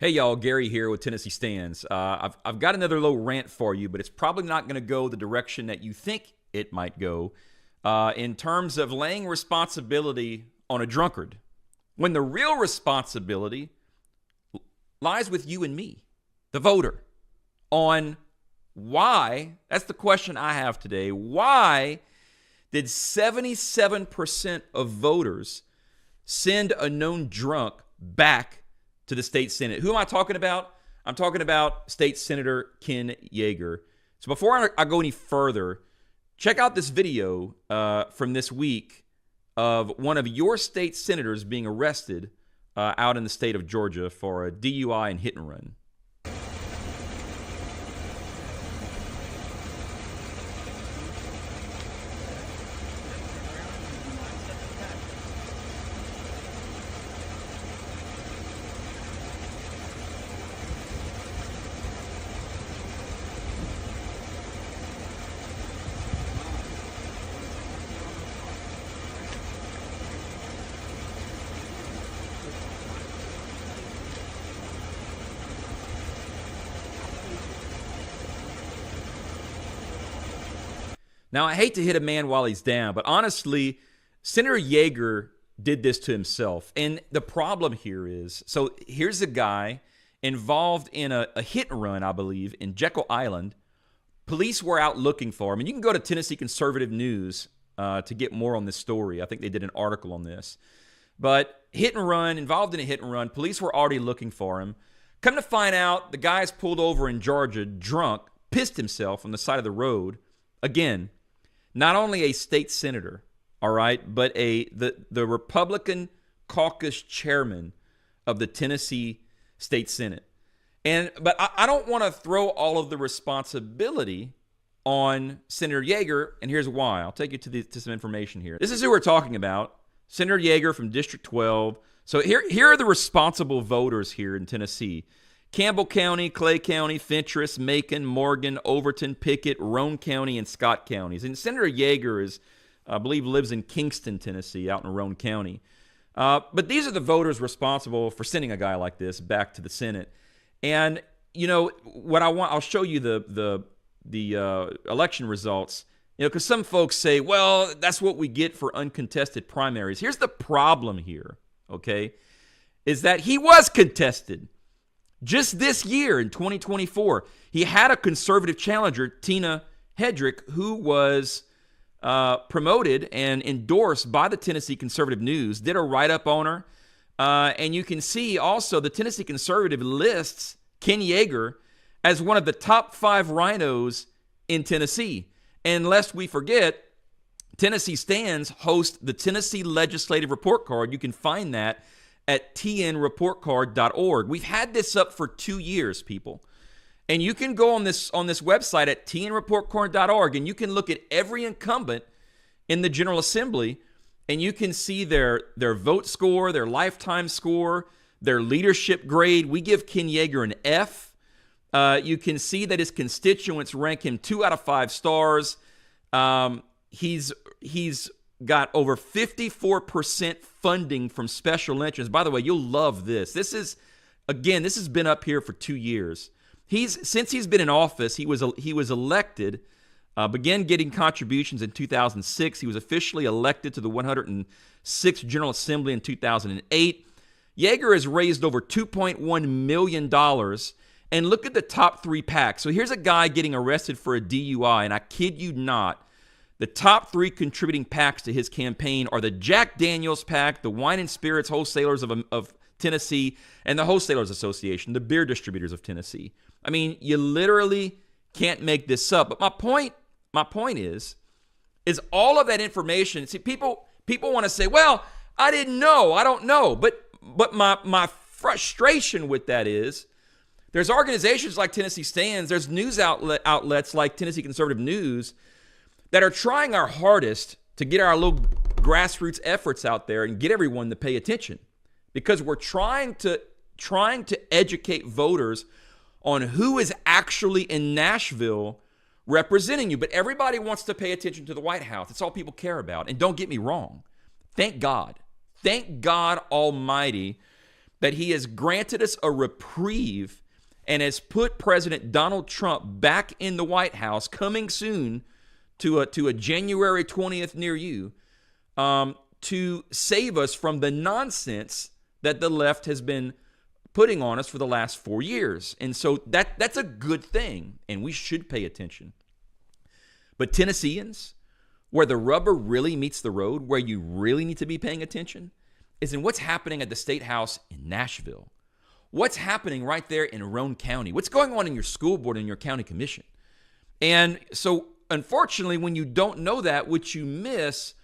Hey y'all, Gary here with Tennessee Stands. I've got another little rant for you, but it's probably not going to go the direction that you think it might go in terms of laying responsibility on a drunkard, when the real responsibility lies with you and me, the voter, on why, that's the question I have today, why did 77% of voters send a known drunk back to the state Senate? Who am I talking about? I'm talking about State Senator Ken Yager. So before I go any further, check out this video from this week of one of your state senators being arrested out in the state of Georgia for a DUI and hit and run. Now, I hate to hit a man while he's down, but honestly, Senator Yager did this to himself. And the problem here is, so here's a guy involved in a hit and run, I believe, in Jekyll Island. Police were out looking for him. And you can go to Tennessee Conservative News to get more on this story. I think they did an article on this. But hit and run, involved in a hit and run, police were already looking for him. Come to find out, the guy's pulled over in Georgia, drunk, pissed himself on the side of the road. Again, not only a state senator, all right, but the Republican caucus chairman of the Tennessee State Senate. But I don't want to throw all of the responsibility on Senator Yager, and here's why. I'll take you to some information here. This is who we're talking about, Senator Yager from District 12. So here are the responsible voters here in Tennessee. Campbell County, Clay County, Fentress, Macon, Morgan, Overton, Pickett, Roane County, and Scott counties. And Senator Yager I believe, lives in Kingston, Tennessee, out in Roane County. But these are the voters responsible for sending a guy like this back to the Senate. And you know what I want? I'll show you the election results. You know, because some folks say, well, that's what we get for uncontested primaries. Here's the problem here, okay, is that he was contested. Just this year in 2024, he had a conservative challenger, Tina Hedrick, who was promoted and endorsed by the Tennessee Conservative News, did a write-up on her. And you can see also the Tennessee Conservative lists Ken Yager as one of the top 5 rhinos in Tennessee. And lest we forget, Tennessee Stands hosts the Tennessee Legislative Report Card. You can find that at tnreportcard.org. We've had this up for 2 years, people. And you can go on this website at tnreportcard.org, and you can look at every incumbent in the General Assembly, and you can see their vote score, their lifetime score, their leadership grade. We give Ken Yager an F. You can see that his constituents rank him 2 out of 5 stars. He's got over 54% funding from special interests. By the way, you'll love this. This has been up here for 2 years. Since he's been in office, he was elected, began getting contributions in 2006. He was officially elected to the 106th General Assembly in 2008. Yager has raised over $2.1 million. And look at the top 3 PACs. So here's a guy getting arrested for a DUI, and I kid you not, the top 3 contributing PACs to his campaign are the Jack Daniels PAC, the Wine and Spirits Wholesalers of Tennessee, and the Wholesalers Association, the beer distributors of Tennessee. I mean, you literally can't make this up. But my point is all of that information. See, people want to say, well, I didn't know, I don't know. But my frustration with that is there's organizations like Tennessee Stands, there's news outlets like Tennessee Conservative News that are trying our hardest to get our little grassroots efforts out there and get everyone to pay attention, because we're trying to educate voters on who is actually in Nashville representing you. But everybody wants to pay attention to the White House. That's all people care about. And don't get me wrong. Thank God Almighty that he has granted us a reprieve and has put President Donald Trump back in the White House, coming soon to a January 20th near you, to save us from the nonsense that the left has been putting on us for the last 4 years. And so that's a good thing, and we should pay attention. But Tennesseans, where the rubber really meets the road, where you really need to be paying attention, is in what's happening at the State House in Nashville. What's happening right there in Roane County? What's going on in your school board and your county commission? And so, unfortunately, when you don't know that, what you miss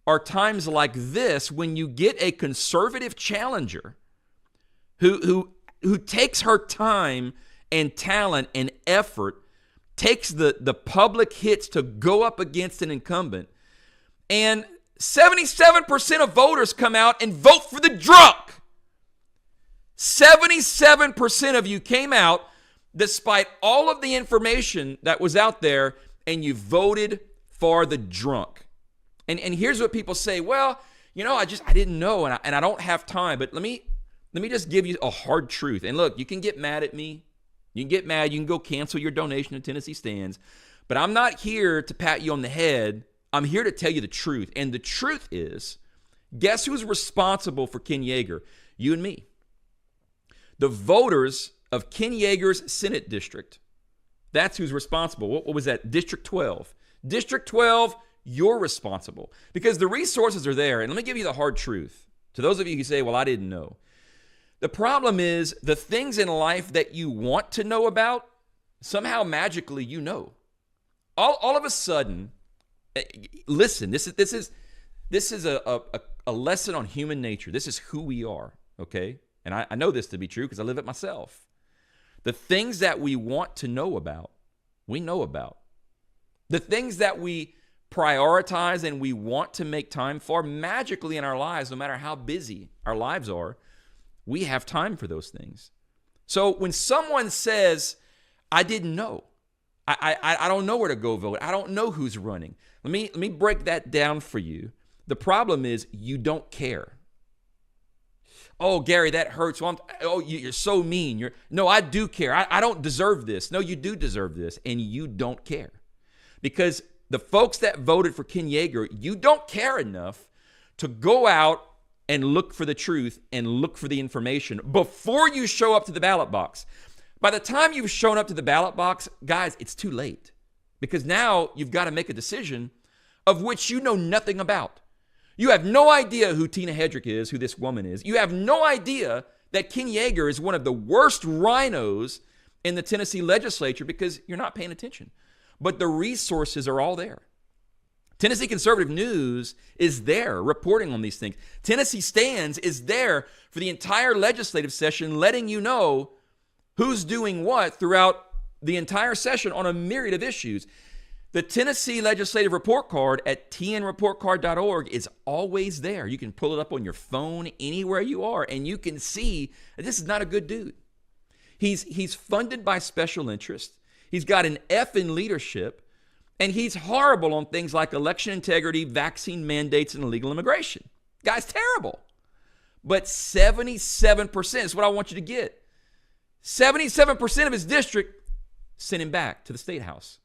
are times like this when you get a conservative challenger who takes her time and talent and effort, takes the public hits to go up against an incumbent, and 77% of voters come out and vote for the drunk. 77% of you came out despite all of the information that was out there, and you voted for the drunk. And here's what people say: well, I didn't know, and I don't have time. But let me just give you a hard truth. And look, you can get mad at me. You can get mad. You can go cancel your donation to Tennessee Stands. But I'm not here to pat you on the head. I'm here to tell you the truth. And the truth is, guess who's responsible for Ken Yager? You and me. The voters of Ken Yager's Senate district. That's who's responsible. What was that? District 12. District 12, you're responsible. Because the resources are there. And let me give you the hard truth. To those of you who say, well, I didn't know. The problem is the things in life that you want to know about, somehow magically you know. All of a sudden, listen, this is a lesson on human nature. This is who we are, okay? And I know this to be true because I live it myself. The things that we want to know about, we know about. The things that we prioritize and we want to make time for, magically in our lives, no matter how busy our lives are, we have time for those things. So when someone says, I didn't know, I don't know where to go vote, I don't know who's running, let me break that down for you. The problem is you don't care. Oh, Gary, that hurts. Well, you're so mean. No, I do care. I don't deserve this. No, you do deserve this, and you don't care. Because the folks that voted for Ken Yager, you don't care enough to go out and look for the truth and look for the information before you show up to the ballot box. By the time you've shown up to the ballot box, guys, it's too late. Because now you've got to make a decision of which you know nothing about. You have no idea who Tina Hedrick is, who this woman is. You have no idea that Ken Yager is one of the worst rhinos in the Tennessee legislature because you're not paying attention. But the resources are all there. Tennessee Conservative News is there reporting on these things. Tennessee Stands is there for the entire legislative session, letting you know who's doing what throughout the entire session on a myriad of issues. The Tennessee Legislative Report Card at tnreportcard.org is always there. You can pull it up on your phone anywhere you are, and you can see that this is not a good dude. He's funded by special interest. He's got an F in leadership, and he's horrible on things like election integrity, vaccine mandates, and illegal immigration. Guy's terrible. But 77% is what I want you to get. 77% of his district sent him back to the State House.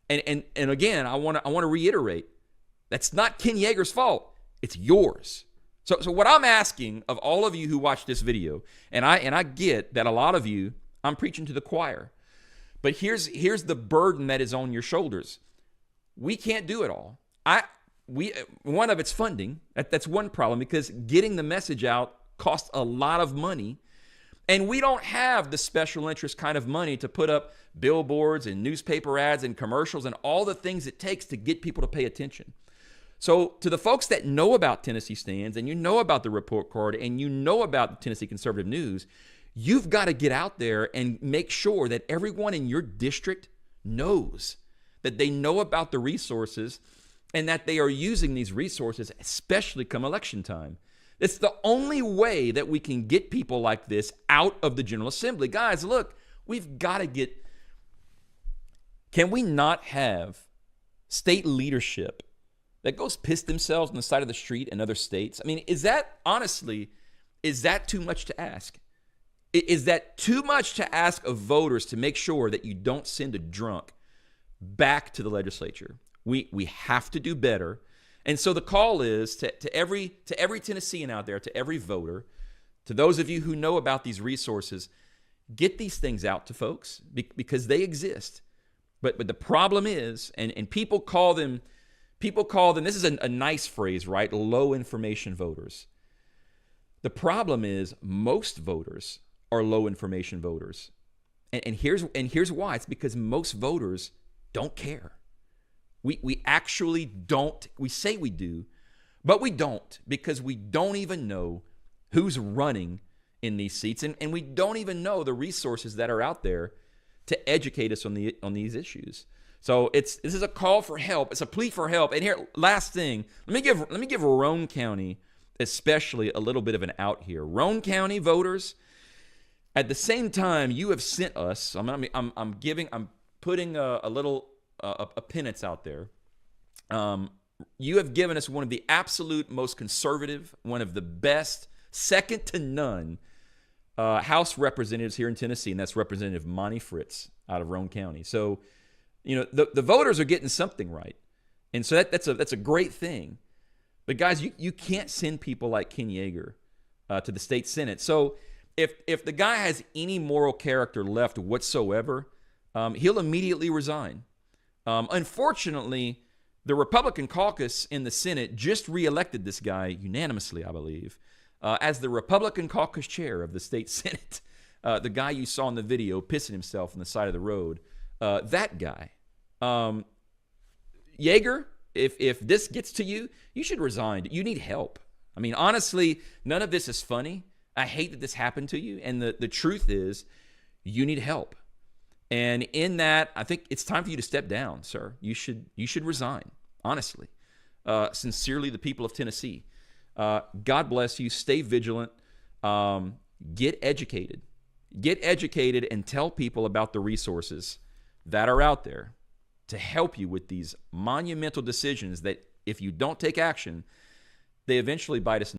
And again, I want to reiterate, that's not Ken Yager's fault. It's yours. So what I'm asking of all of you who watch this video, and I get that a lot of you, I'm preaching to the choir, but here's the burden that is on your shoulders. We can't do it all. One of it's funding. That's one problem, because getting the message out costs a lot of money. And we don't have the special interest kind of money to put up billboards and newspaper ads and commercials and all the things it takes to get people to pay attention. So to the folks that know about Tennessee Stands, and you know about the report card, and you know about the Tennessee Conservative News, you've got to get out there and make sure that everyone in your district knows, that they know about the resources and that they are using these resources, especially come election time. It's the only way that we can get people like this out of the General Assembly. Guys, look, we've got to get... Can we not have state leadership that goes piss themselves on the side of the street in other states? I mean, is that, honestly, Is that too much to ask? Is that too much to ask of voters to make sure that you don't send a drunk back to the legislature? We have to do better. And so the call is to every Tennessean out there, to every voter, to those of you who know about these resources, get these things out to folks because they exist. But the problem is, and people call them, this is a nice phrase, right? Low information voters. The problem is most voters are low information voters. And here's why. It's because most voters don't care. We actually don't. We say we do, but we don't, because we don't even know who's running in these seats, and we don't even know the resources that are out there to educate us on these issues. This is a call for help. It's a plea for help. And here, last thing, let me give Roane County especially a little bit of an out here. Roane County voters, at the same time, you have sent us. I'm putting a little penance out there. You have given us one of the absolute most conservative, one of the best, second to none, House representatives here in Tennessee, and that's Representative Monty Fritz out of Roane County. So, the voters are getting something right, and so that's a great thing. But guys, you can't send people like Ken Yager to the state Senate. So if the guy has any moral character left whatsoever, he'll immediately resign. Unfortunately, the Republican caucus in the Senate just reelected this guy unanimously, I believe, as the Republican caucus chair of the state Senate. The guy you saw in the video pissing himself on the side of the road, that guy. Yager, if this gets to you, you should resign. You need help. I mean, honestly, none of this is funny. I hate that this happened to you. And the truth is, you need help. And in that, I think it's time for you to step down, sir. You should resign, honestly. Sincerely, the people of Tennessee. God bless you. Stay vigilant. Get educated. Get educated and tell people about the resources that are out there to help you with these monumental decisions that, if you don't take action, they eventually bite us in